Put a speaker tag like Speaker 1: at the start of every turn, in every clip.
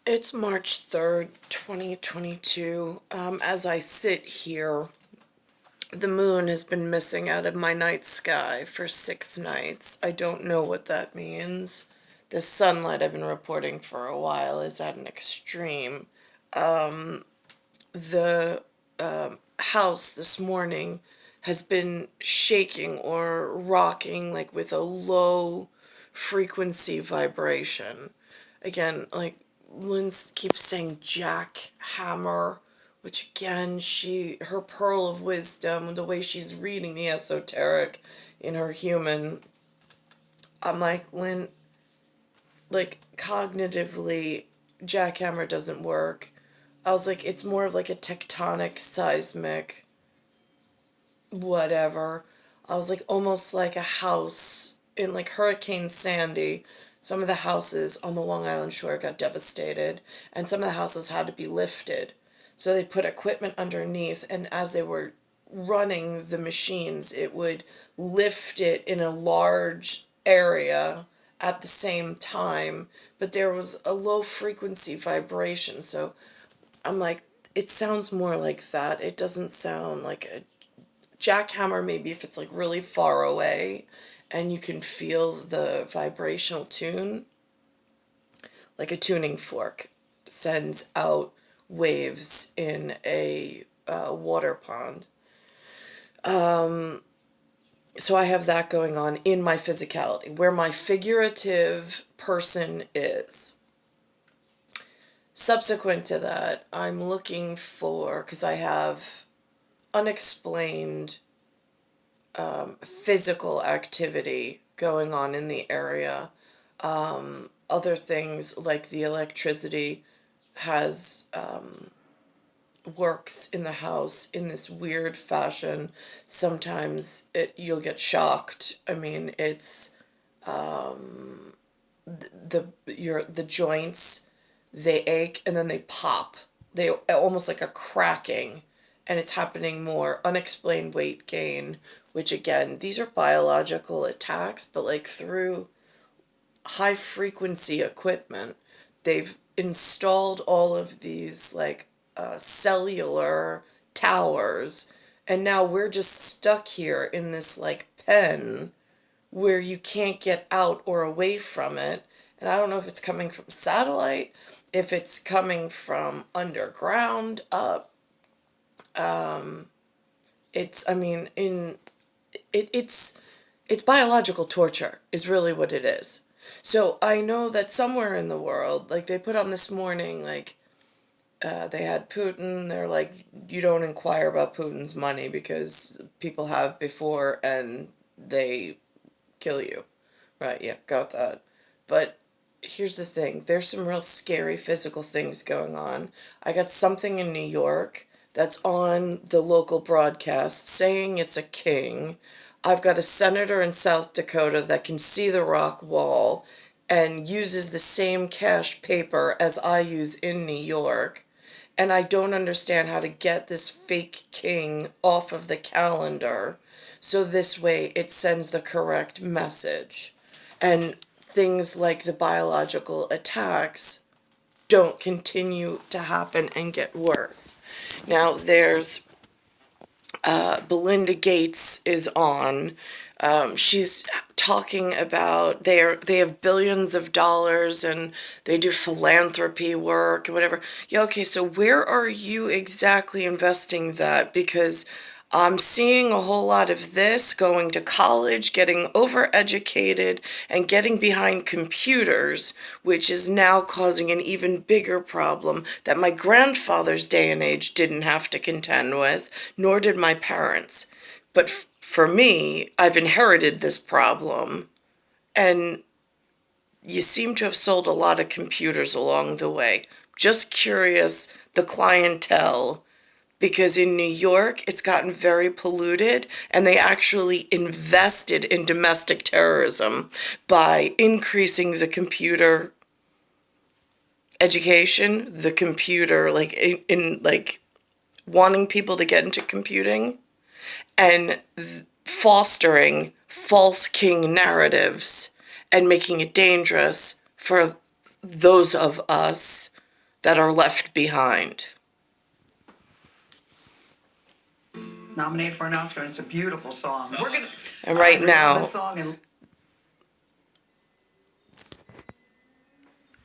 Speaker 1: It's March 3rd, 2022. As I sit here, the moon has been missing out of my night sky for 6 nights. I don't know what that means. The sunlight I've been reporting for a while is at an extreme. The house this morning has been shaking or rocking like with a low frequency vibration. Again, like Lynn keeps saying jackhammer, which again, her pearl of wisdom, the way she's reading the esoteric in her human, I'm like, Lynn, like cognitively, jackhammer doesn't work. I was like, it's more of like a tectonic, seismic, whatever. I was like, almost like a house in like Hurricane Sandy. Some of the houses on the Long Island shore got devastated, and some of the houses had to be lifted. So they put equipment underneath, and as they were running the machines, it would lift it in a large area at the same time, but there was a low frequency vibration. So I'm like, it sounds more like that. It doesn't sound like a jackhammer, maybe if it's like really far away and you can feel the vibrational tune, like a tuning fork sends out waves in a water pond. So I have that going on in my physicality, where my figurative person is. Subsequent to that, I'm looking for, because I have unexplained physical activity going on in the area. Other things like the electricity has works in the house in this weird fashion. Sometimes you'll get shocked. I mean, it's the joints, they ache and then they pop. They almost like a cracking, and it's happening more. Unexplained weight gain, which again, these are biological attacks, but like through high frequency equipment, they've installed all of these like cellular towers, and now we're just stuck here in this like pen where you can't get out or away from it. And I don't know if it's coming from satellite, if it's coming from underground up. It's, I mean, it's biological torture is really what it is. So I know that somewhere in the world, like they put on this morning, like they had Putin. They're like, you don't inquire about Putin's money because people have before and they kill you. Right, yeah, got that. But here's the thing, there's some real scary physical things going on. I got something in New York that's on the local broadcast saying it's a king. I've got a senator in South Dakota that can see the rock wall and uses the same cash paper as I use in New York. And I don't understand how to get this fake king off of the calendar so this way it sends the correct message. And things like the biological attacks don't continue to happen and get worse. Now, there's Belinda Gates is on. She's talking about they have billions of dollars and they do philanthropy work and whatever. Yeah, okay, so where are you exactly investing that? Because I'm seeing a whole lot of this, going to college, getting overeducated, and getting behind computers, which is now causing an even bigger problem that my grandfather's day and age didn't have to contend with, nor did my parents. But for me, I've inherited this problem, and you seem to have sold a lot of computers along the way. Just curious, the clientele, because in New York, it's gotten very polluted, and they actually invested in domestic terrorism by increasing the computer education, the computer, like, in like, wanting people to get into computing, and fostering false king narratives and making it dangerous for those of us that are left behind.
Speaker 2: Nominated for an Oscar, and it's a beautiful song. We're gonna
Speaker 1: And right now,
Speaker 2: the song and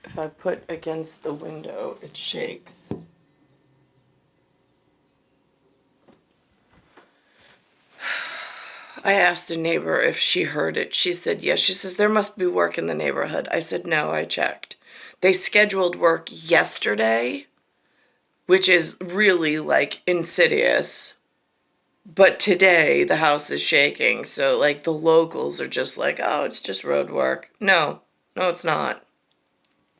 Speaker 1: if I put against the window, it shakes. I asked a neighbor if she heard it. She said yes. She says, there must be work in the neighborhood. I said, no, I checked. They scheduled work yesterday, which is really like insidious. But today the house is shaking. So like the locals are just like, oh, it's just road work. No, it's not.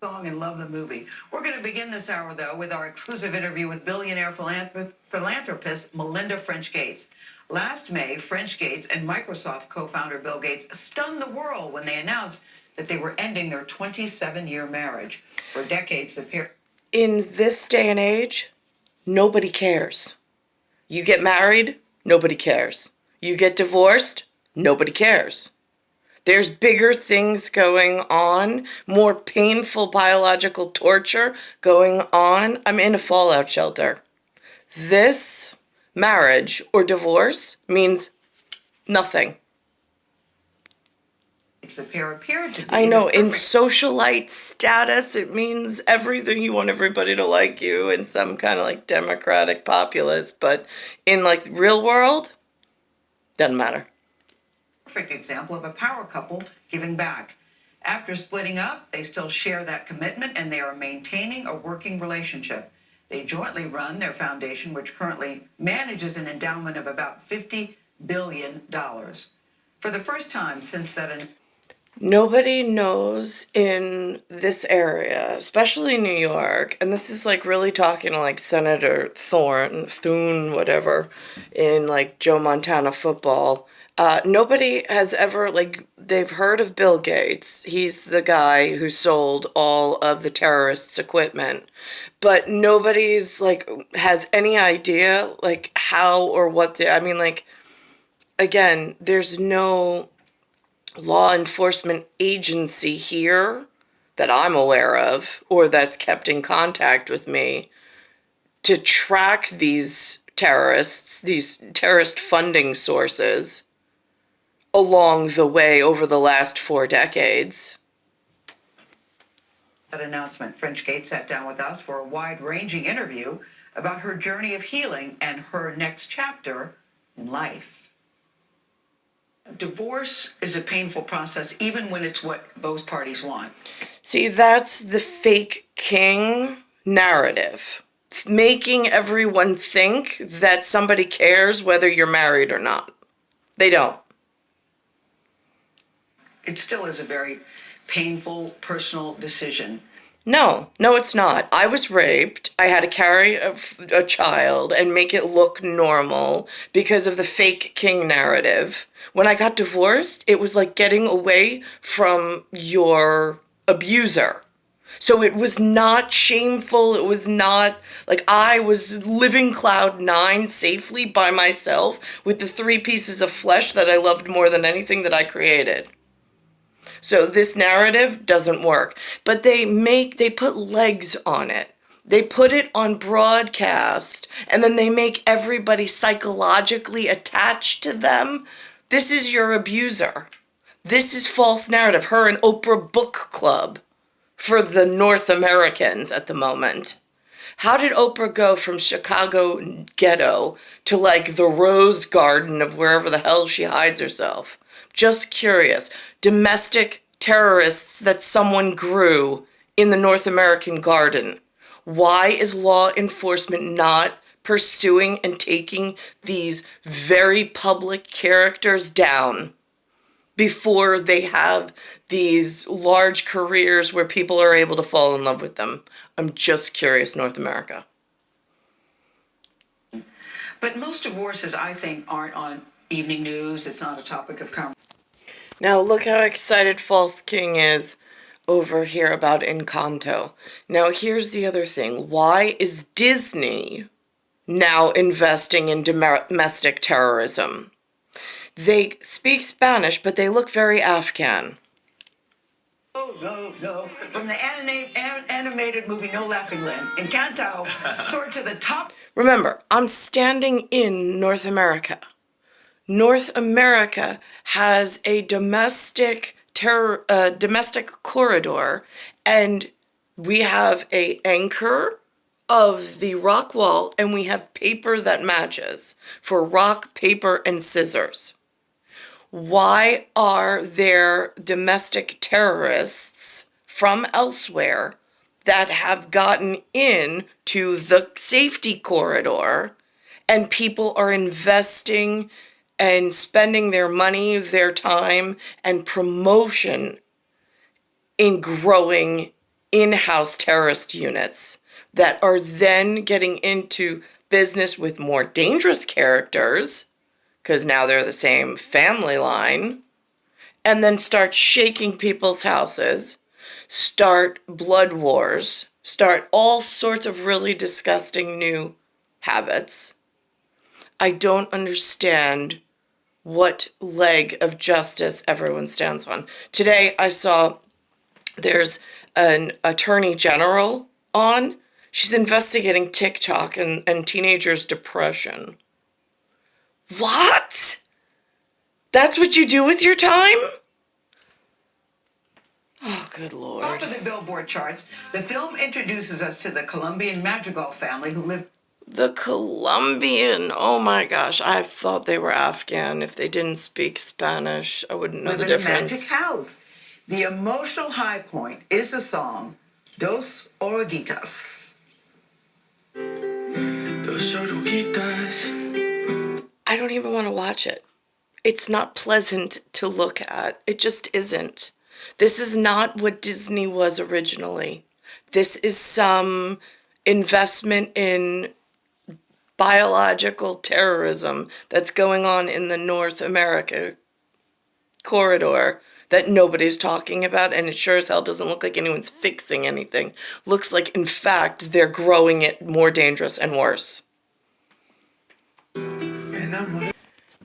Speaker 2: song and love the movie. We're going to begin this hour, though, with our exclusive interview with billionaire philanthropist Melinda French Gates. Last May, French Gates and Microsoft co-founder Bill Gates stunned the world when they announced that they were ending their 27-year marriage. For decades, the pair...
Speaker 1: In this day and age, nobody cares. You get married, nobody cares. You get divorced, nobody cares. There's bigger things going on, more painful biological torture going on. I'm in a fallout shelter. This marriage or divorce means nothing.
Speaker 2: The pair appeared to be
Speaker 1: I know, in socialite status, it means everything. You want everybody to like you in some kind of like democratic populist, but in like real world, doesn't matter.
Speaker 2: Perfect example of a power couple giving back. After splitting up, they still share that commitment and they are maintaining a working relationship. They jointly run their foundation, which currently manages an endowment of about $50 billion. For the first time since that...
Speaker 1: Nobody knows in this area, especially New York, and this is like really talking to like Senator Thune, whatever, in like Joe Montana football. Nobody has ever, like, they've heard of Bill Gates. He's the guy who sold all of the terrorists' equipment. But nobody's, like, has any idea, like, how or what I mean, like, again, there's no law enforcement agency here that I'm aware of or that's kept in contact with me to track these terrorists, these terrorist funding sources along the way over the last 4 decades.
Speaker 2: That announcement, French Gates sat down with us for a wide-ranging interview about her journey of healing and her next chapter in life. Divorce is a painful process, even when it's what both parties want.
Speaker 1: See, that's the fake king narrative. Making everyone think that somebody cares whether you're married or not. They don't.
Speaker 2: It still is a very painful, personal decision.
Speaker 1: No, it's not. I was raped. I had to carry a child and make it look normal because of the fake king narrative. When I got divorced, it was like getting away from your abuser. So it was not shameful. It was not like I was living cloud 9 safely by myself with the 3 pieces of flesh that I loved more than anything that I created. So this narrative doesn't work, but they put legs on it. They put it on broadcast, and then they make everybody psychologically attached to them. This is your abuser. This is false narrative. Her and Oprah book club for the North Americans at the moment. How did Oprah go from Chicago ghetto to like the rose garden of wherever the hell she hides herself? Just curious. Domestic terrorists that someone grew in the North American garden. Why is law enforcement not pursuing and taking these very public characters down before they have these large careers where people are able to fall in love with them? I'm just curious, North America.
Speaker 2: But most divorces, I think, aren't on evening news. It's not a topic of conversation.
Speaker 1: Now look how excited False King is over here about Encanto. Now here's the other thing. Why is Disney now investing in domestic terrorism? They speak Spanish, but they look very Afghan.
Speaker 2: Oh, no, no. From the animated movie No Laughing Land, Encanto soared to the top.
Speaker 1: Remember, I'm standing in North America. North America has a domestic corridor, and we have a anchor of the rock wall, and we have paper that matches for rock, paper, and scissors. Why are there domestic terrorists from elsewhere that have gotten into the safety corridor, and people are investing and spending their money, their time, and promotion in growing in-house terrorist units that are then getting into business with more dangerous characters, because now they're the same family line, and then start shaking people's houses, start blood wars, start all sorts of really disgusting new habits. I don't understand what leg of justice everyone stands on. Today I saw there's an attorney general on. She's investigating TikTok and teenagers' depression. What? That's what you do with your time? Oh, good Lord.
Speaker 2: Top of the Billboard charts, the film introduces us to the Colombian Madrigal family who lived.
Speaker 1: The Colombian, oh my gosh, I thought they were Afghan. If they didn't speak Spanish, I wouldn't know the difference.
Speaker 2: A magic house. The emotional high point is the song Dos Oruguitas. Dos Oruguitas.
Speaker 1: I don't even want to watch it. It's not pleasant to look at. It just isn't. This is not what Disney was originally. This is some investment in biological terrorism that's going on in the North America corridor that nobody's talking about, and it sure as hell doesn't look like anyone's fixing anything. Looks like, in fact, they're growing it more dangerous and worse.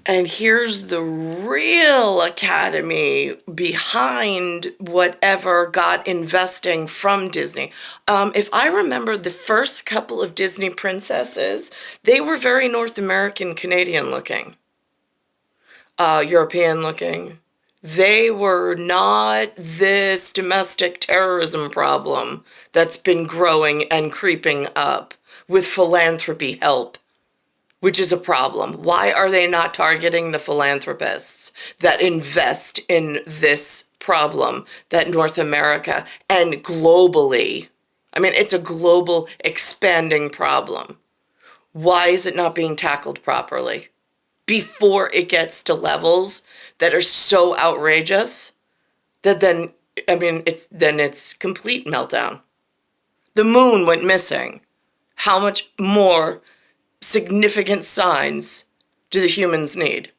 Speaker 1: And here's the real academy behind whatever got investing from Disney. If I remember the first couple of Disney princesses, they were very North American, Canadian looking, European looking. They were not this domestic terrorism problem that's been growing and creeping up with philanthropy help, which is a problem. Why are they not targeting the philanthropists that invest in this problem that North America and globally, I mean, it's a global expanding problem. Why is it not being tackled properly before it gets to levels that are so outrageous that then, I mean, it's complete meltdown. The moon went missing. How much more significant signs do the humans need?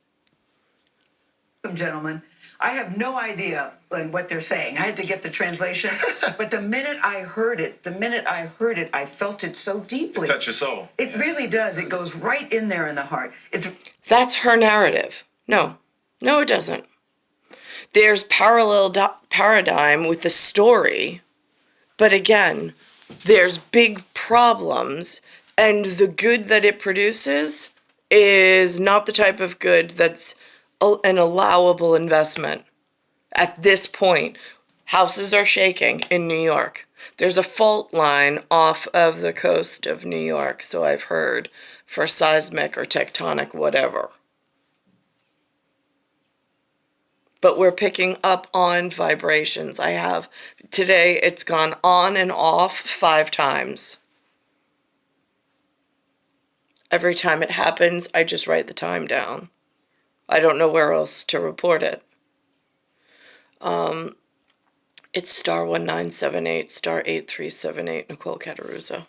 Speaker 2: Gentlemen, I have no idea what they're saying. I had to get the translation, but the minute I heard it, I felt it so deeply.
Speaker 3: It touched your soul.
Speaker 2: It really does. It goes right in there in the heart.
Speaker 1: That's her narrative. No, it doesn't. There's parallel paradigm with the story, but again, there's big problems, and the good that it produces is not the type of good that's an allowable investment. At this point, houses are shaking in New York. There's a fault line off of the coast of New York, so I've heard, for seismic or tectonic whatever. But we're picking up on vibrations. Today it's gone on and off 5 times. Every time it happens, I just write the time down. I don't know where else to report it. It's *1978, *8378, Nicole Cattaruzza.